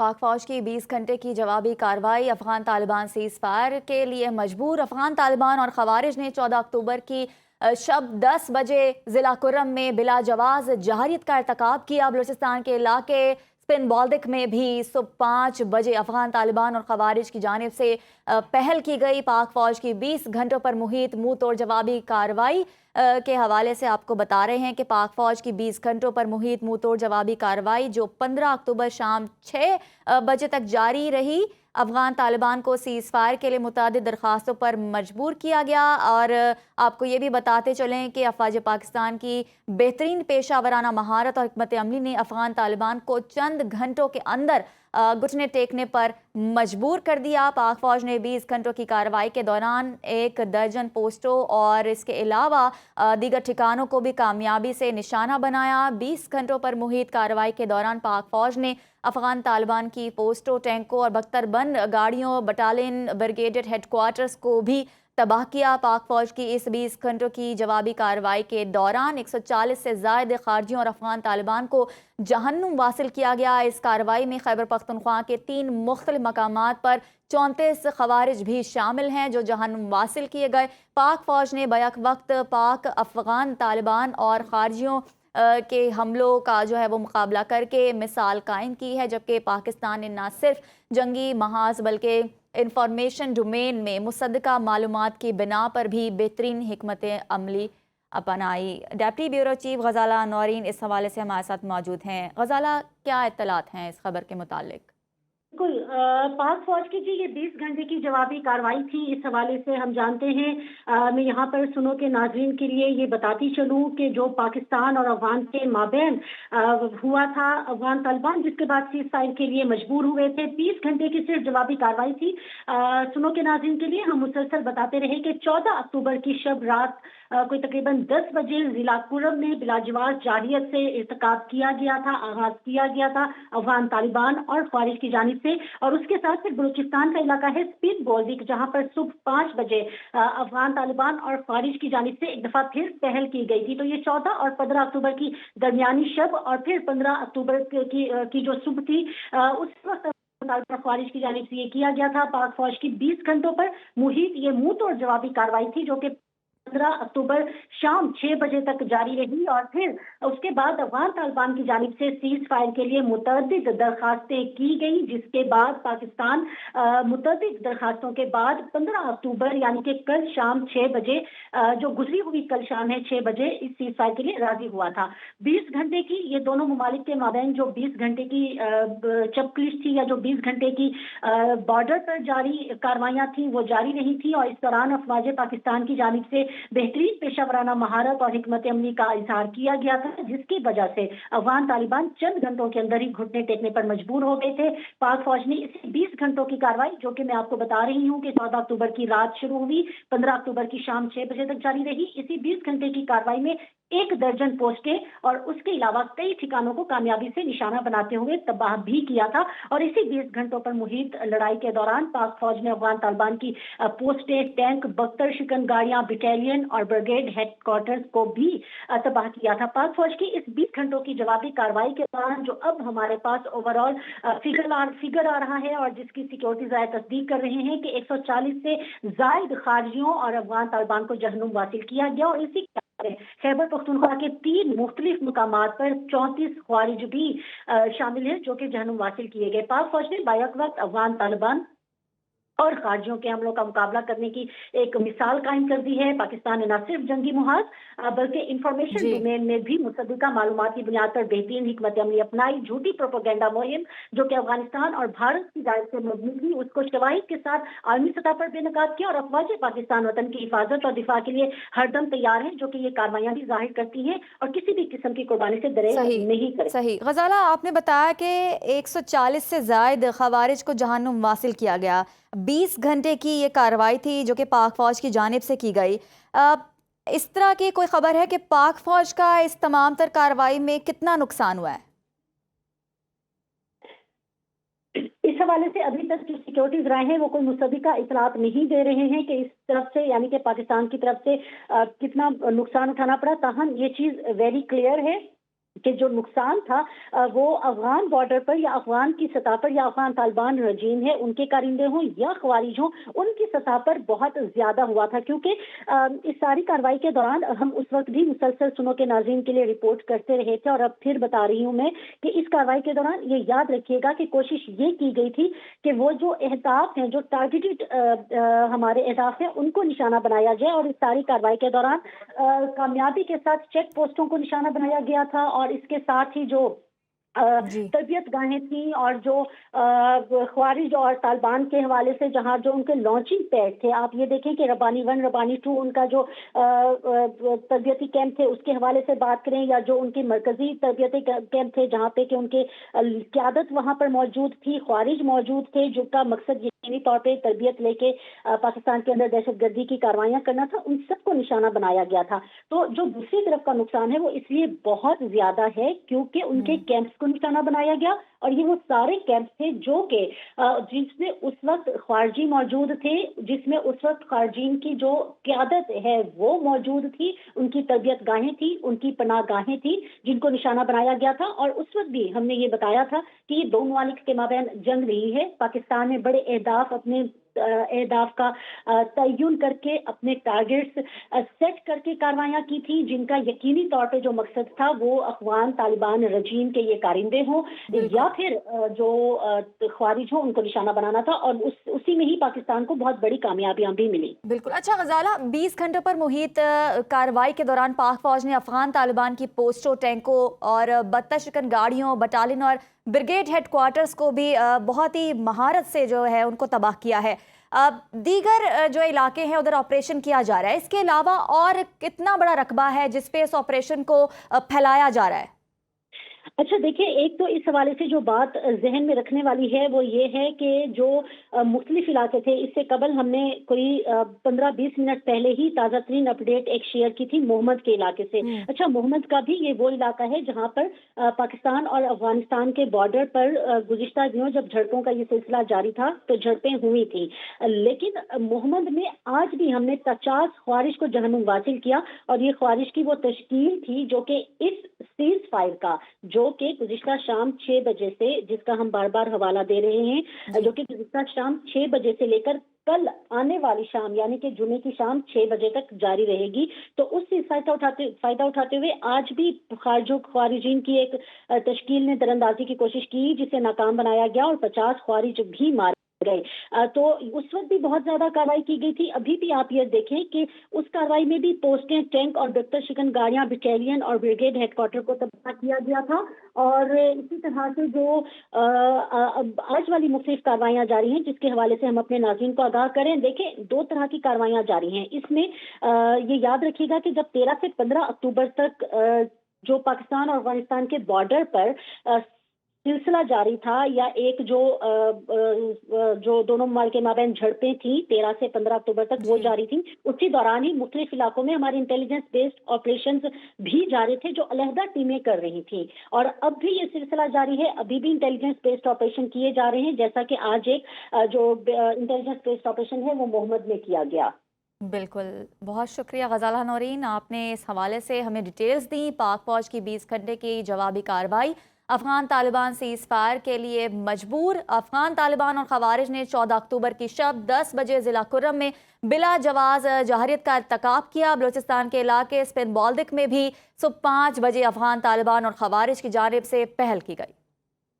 पाक फौज की 20 घंटे की जवाबी कार्रवाई, अफगान तालिबान सीज फायर के लिए मजबूर। अफगान तालिबान और खवारिज ने 14 अक्टूबर की शब 10 बजे जिला कुर्रम में बिला जवाज जहरीत का irतकाब किया। बलूचिस्तान के इलाके स्पिन बाल्दिक में भी सुबह 5 बजे अफगान तालिबान और खवारिज की जानिब से पहल की गई। पाक फौज की 20 घंटों पर मुहित मुंह तोड़ जवाबी कार्रवाई के हवाले से आपको बता रहे हैं कि पाक फौज की 20 घंटों पर मुहित मुंह तोड़ जवाबी कार्रवाई जो 15 अक्टूबर शाम 6 बजे तक जारी रही, अफगान तालिबान को सीज़ फायर के लिए मुतादिद दरख्वास्तों पर मजबूर किया गया। और आपको ये भी बताते चलें कि अफवाज पाकिस्तान की बेहतरीन पेशा वराना महारत और हिकमत अमली ने अफगान तालिबान को चंद घंटों के अंदर घुटने टेकने पर मजबूर कर दिया। पाक फौज ने 20 घंटों की कार्रवाई के दौरान 1 दर्जन पोस्टों और इसके अलावा दीगर ठिकानों को भी कामयाबी से निशाना बनाया। 20 घंटों पर मुहित कार्रवाई के दौरान पाक फौज ने अफगान तालिबान की पोस्टों, टैंकों और बख्तरबंद गाड़ियों, बटालियन, ब्रिगेडेड हेडक्वार्टर्स को भी तबाह किया। पाक फौज की इस 20 घंटों की जवाबी कार्रवाई के दौरान 140 से ज़ायद खारजियों और अफगान तालिबान को जहन्नुम वासिल किया गया। इस कार्रवाई में खैबर पख्तूनख्वा के 3 मुख्तलिफ मकामात पर 34 खवारिज भी शामिल हैं जो जहन्नुम वासिल किए गए। पाक फौज ने बैक वक्त पाक अफगान तालिबान और खारजियों के हमलों का जो है वो मुकाबला करके मिसाल कायम की है, जबकि पाकिस्तान ने न सिर्फ जंगी महाज बल्कि इंफॉर्मेशन डोमेन में मुसद्दका मालूमात की बिना पर भी बेहतरीन हिकमत अमली अपनाई। डेप्टी ब्यूरो चीफ गजाला नौरीन इस हवाले से हमारे साथ मौजूद हैं। गजाला, क्या इत्तलात हैं इस खबर के मुतालिक? बिल्कुल, पाक फौज की जी ये 20 घंटे की जवाबी कार्रवाई थी। इस हवाले से हम जानते हैं, मैं यहाँ पर सुनो के नाज़रीन के लिए ये बताती चलूँ कि जो पाकिस्तान और अफगान के माबैन हुआ था, अफगान तालिबान जिसके बाद सीज़ फायर के लिए मजबूर हुए थे। 20 घंटे की सिर्फ जवाबी कार्रवाई थी। सुनो के नाज़रीन के लिए हम मुसलसल बताते रहे कि 14 अक्टूबर की शब रात कोई तकरीबन 10 बजे जिला कुर्रम में बिलाजवाज जारियत से इर्तकाब किया गया था, आगाज किया गया था अफगान तालिबान और खारिज की जानिब से। और उसके साथ फिर बलूचिस्तान का इलाका है स्पिन बाल्दिक, जहां पर सुबह 5 बजे अफगान तालिबान और खारिज की जानिब से एक दफा फिर पहल की गई थी। तो ये 14 और 15 अक्टूबर की दरमियानी शब और फिर 15 अक्टूबर की जो सुबह थी, उस वक्त खारिज की जानिब से ये किया गया था। पाक फौज की 20 घंटों पर मुहित ये मुंह तोड़ जवाबी कार्रवाई थी जो कि 15 अक्टूबर शाम 6 बजे तक जारी रही। और फिर उसके बाद अफगान तालिबान की जानिब से सीज फायर के लिए मुतअद्दिद दरखास्तें की गई, जिसके बाद पाकिस्तान मुतअद्दिद दरखास्तों के बाद 15 अक्टूबर यानी कि कल शाम 6 बजे, जो गुजरी हुई कल शाम है 6 बजे, इस सीज फायर के लिए राजी हुआ था। 20 घंटे की ये दोनों ममालिक के माबैन जो 20 घंटे की चपकलिश थी या जो 20 घंटे की बॉर्डर पर जारी कार्रवाइयां थी वो जारी रही थी। और इस दौरान अफवाज पाकिस्तान की जानिब से बेहतरीन पेशावराना महारत और हिकमत अमली का इजहार किया गया था, जिसकी वजह से अफगान तालिबान चंद घंटों के अंदर ही घुटने टेकने पर मजबूर हो गए थे। पाक फौज ने इसी 20 घंटों की कार्रवाई, जो कि मैं आपको बता रही हूं कि 14 अक्टूबर की रात शुरू हुई, 15 अक्टूबर की शाम 6 बजे तक जारी रही, इसी 20 घंटे की कार्रवाई में 1 दर्जन पोस्टें और उसके अलावा कई ठिकानों को कामयाबी से निशाना बनाते हुए तबाह भी किया था। और इसी 20 घंटों पर मुहित लड़ाई के दौरान पाक फौज ने अफगान तालिबान की पोस्टें, टैंक, बख्तर शिकन गाड़ियां, बटालियन और ब्रिगेड हेडक्वार्टर्स को भी तबाह किया था। पाक फौज की इस 20 घंटों की जवाबी कार्रवाई के दौरान जो अब हमारे पास ओवरऑल फिगर आ रहा है और जिसकी सिक्योरिटी ज़ाय तस्दीक कर रहे हैं कि 140 से जायद खारजियों और अफगान तालिबान को जहन्नुम वासिल किया गया। और इसी खैबर पख्तूनख्वा के 3 मुख्तलिफ मुकामात पर 34 खारिज भी शामिल हैं जो कि जहन्नुम वासिल किए गए। पाक फौज ने बैक वक्त अफगान तालिबान और खारजियों के हमलों का मुकाबला करने की एक मिसाल कायम कर दी है। पाकिस्तान ने न सिर्फ जंगी मुहाज बल्कि इंफॉर्मेशन जी। डोमेन में भी मुसद्दका मालूमात की बुनियाद पर बेहतरीन हिकमत अमली अपनाई। झूठी प्रोपेगेंडा मुहिम जो कि अफगानिस्तान और भारत की जानिब से मबनी थी, उसको शवाहिद के साथ आलमी सतह पर बेनकाब किया। और अफवाज पाकिस्तान वतन की हिफाजत और दिफा के लिए हरदम तैयार है, जो कि ये कार्रवाइयां भी जाहिर करती हैं और किसी भी किस्म की कुर्बानी से दरेज सही नहीं करे। सही। गजाला, आपने बताया कि 140 से जायद खवारिज को जहन्नुम वासिल किया गया। 20 घंटे की ये कार्रवाई थी जो कि पाक फौज की जानिब से की गई। इस तरह की कोई खबर है कि पाक फौज का इस तमाम तर कार्रवाई में कितना नुकसान हुआ है? इस हवाले से अभी तक जो सिक्योरिटीज रहे हैं वो कोई मुसद्दिका इतलात नहीं दे रहे हैं कि इस तरफ से यानी कि पाकिस्तान की तरफ से कितना नुकसान उठाना पड़ा। ताहम ये चीज वेरी क्लियर है کہ جو نقصان تھا وہ افغان بارڈر پر یا افغان کی سطح پر یا افغان طالبان رجیم ہے ان کے کارندے ہوں یا خوارج ہوں ان کی سطح پر بہت زیادہ ہوا تھا، کیونکہ اس ساری کارروائی کے دوران ہم اس وقت بھی مسلسل سنو کے ناظرین کے لیے رپورٹ کرتے رہے تھے، اور اب پھر بتا رہی ہوں میں کہ اس کارروائی کے دوران یہ یاد رکھیے گا کہ کوشش یہ کی گئی تھی کہ وہ جو اہداف ہیں، جو ٹارگیٹڈ ہمارے اہداف ہیں، ان کو نشانہ بنایا جائے، اور اس ساری کارروائی کے دوران کامیابی کے ساتھ چیک پوسٹوں کو نشانہ بنایا گیا تھا، اور اس کے ساتھ ہی جو جی تربیت گاہیں تھیں اور جو خوارج اور طالبان کے حوالے سے جہاں جو ان کے لانچنگ پیڈ تھے، آپ یہ دیکھیں کہ ربانی 1 ربانی 2 ان کا جو تربیتی کیمپ تھے اس کے حوالے سے بات کریں، یا جو ان کے مرکزی تربیتی کیمپ تھے جہاں پہ کہ ان کے قیادت وہاں پر موجود تھی، خوارج موجود تھے جن کا مقصد یقینی طور پہ تربیت لے کے پاکستان کے اندر دہشت گردی کی کاروائیاں کرنا تھا، ان سب کو نشانہ بنایا گیا تھا۔ تو جو دوسری طرف کا نقصان ہے وہ اس لیے بہت زیادہ ہے کیونکہ ان کے کیمپس کو نشانہ بنایا گیا، اور یہ وہ سارے کیمپس تھے جو کہ جس میں اس وقت خارجی موجود تھے، جس میں اس وقت خارجین کی جو قیادت ہے وہ موجود تھی، ان کی تربیت گاہیں تھی، ان کی پناہ گاہیں تھی جن کو نشانہ بنایا گیا تھا۔ اور اس وقت بھی ہم نے یہ بتایا تھا کہ یہ دو ممالک کے مابین جنگ رہی ہے، پاکستان نے بڑے اپنے اہداف کا تعین کر کے اپنے ٹارگیٹس سیٹ کر کے کاروائیاں کی تھی، جن کا یقینی طور پہ جو مقصد تھا وہ افغان طالبان رجیم کے یہ کارندے ہوں یا پھر جو خوارج ہوں ان کو نشانہ بنانا تھا، اور اسی میں ہی پاکستان کو بہت بڑی کامیابیاں بھی ملی۔ بالکل۔ اچھا غزالہ، 20 گھنٹوں پر محیط کارروائی کے دوران پاک فوج نے افغان طالبان کی پوسٹوں، ٹینکوں اور بدتر شکن گاڑیوں، بٹالین اور بریگیڈ ہیڈ کوارٹرز کو بھی بہت ہی مہارت سے جو ہے ان کو تباہ کیا ہے۔ دیگر جو علاقے ہیں ادھر آپریشن کیا جا رہا ہے، اس کے علاوہ اور کتنا بڑا رقبہ ہے جس پہ اس آپریشن کو پھیلایا جا رہا ہے؟ اچھا دیکھیں، ایک تو اس حوالے سے جو بات ذہن میں رکھنے والی ہے وہ یہ ہے کہ جو مختلف علاقے تھے، اس سے قبل ہم نے کوئی 15-20 منٹ پہلے ہی تازہ ترین اپڈیٹ ایک شیئر کی تھی محمد کے علاقے سے۔ اچھا، محمد کا بھی یہ وہ علاقہ ہے جہاں پر پاکستان اور افغانستان کے بارڈر پر گزشتہ دنوں جب جھڑپوں کا یہ سلسلہ جاری تھا تو جھڑپیں ہوئی تھیں، لیکن محمد میں آج بھی ہم نے 50 خوارج کو جہنم واصل کیا، اور یہ خوارج کی وہ تشکیل تھی جو کہ اس سیز فائر کا، جو کہ گزشتہ شام 6 بجے سے، جس کا ہم بار بار حوالہ دے رہے ہیں، جو کہ گزشتہ شام 6 بجے سے لے کر کل آنے والی شام یعنی کہ جمعے کی شام 6 بجے تک جاری رہے گی۔ تو اس سے فائدہ اٹھاتے ہوئے آج بھی خوارجین کی ایک تشکیل نے دراندازی کی کوشش کی جسے ناکام بنایا گیا، اور 50 خوارج بھی مارے گئے۔ تو اس وقت بھی بہت زیادہ کارروائی کی گئی تھی۔ ابھی بھی آپ یہ دیکھیں کہ اس کارروائی میں بھی پوسٹیں، ٹینک اور بدتر شکن گاڑیاں، بٹالین اور بریگیڈ ہیڈ کوارٹر کو تباہ کیا گیا تھا، اور اسی طرح سے جو آج والی مختلف کارروائیاں جاری ہیں جس کے حوالے سے ہم اپنے ناظرین کو آگاہ کریں۔ دیکھیں، 2 طرح کی کارروائیاں جاری ہیں اس میں۔ یہ یاد رکھیے گا کہ جب 13 سے 15 اکتوبر تک جو پاکستان اور افغانستان کے بارڈر پر سلسلہ جاری تھا، یا ایک جو دونوں ممالک کے مابین جھڑپیں تھیں 13 سے 15 اکتوبر تک وہ جاری تھیں، اسی دوران ہی مختلف علاقوں میں ہماری انٹیلیجنس بیسڈ آپریشنز بھی جاری تھے جو علیحدہ ٹیمیں کر رہی تھیں، اور اب بھی یہ سلسلہ جاری ہے۔ ابھی بھی انٹیلیجنس بیسڈ آپریشن کیے جا رہے ہیں، جیسا کہ آج ایک جو انٹیلیجنس بیسڈ آپریشن ہے وہ محمد میں کیا گیا۔ بالکل، بہت شکریہ غزالہ نورین، آپ نے اس حوالے سے ہمیں ڈیٹیلز دیں۔ پاک فوج کی 20 گھنٹے کی جوابی کارروائی، افغان طالبان سیز فائر کے لیے مجبور۔ افغان طالبان اور خوارج نے 14 اکتوبر کی شب 10 بجے ضلع کرم میں بلا جواز جارحیت کا ارتکاب کیا۔ بلوچستان کے علاقے سپن بالدک میں بھی صبح 5 بجے افغان طالبان اور خوارج کی جانب سے پہل کی گئی۔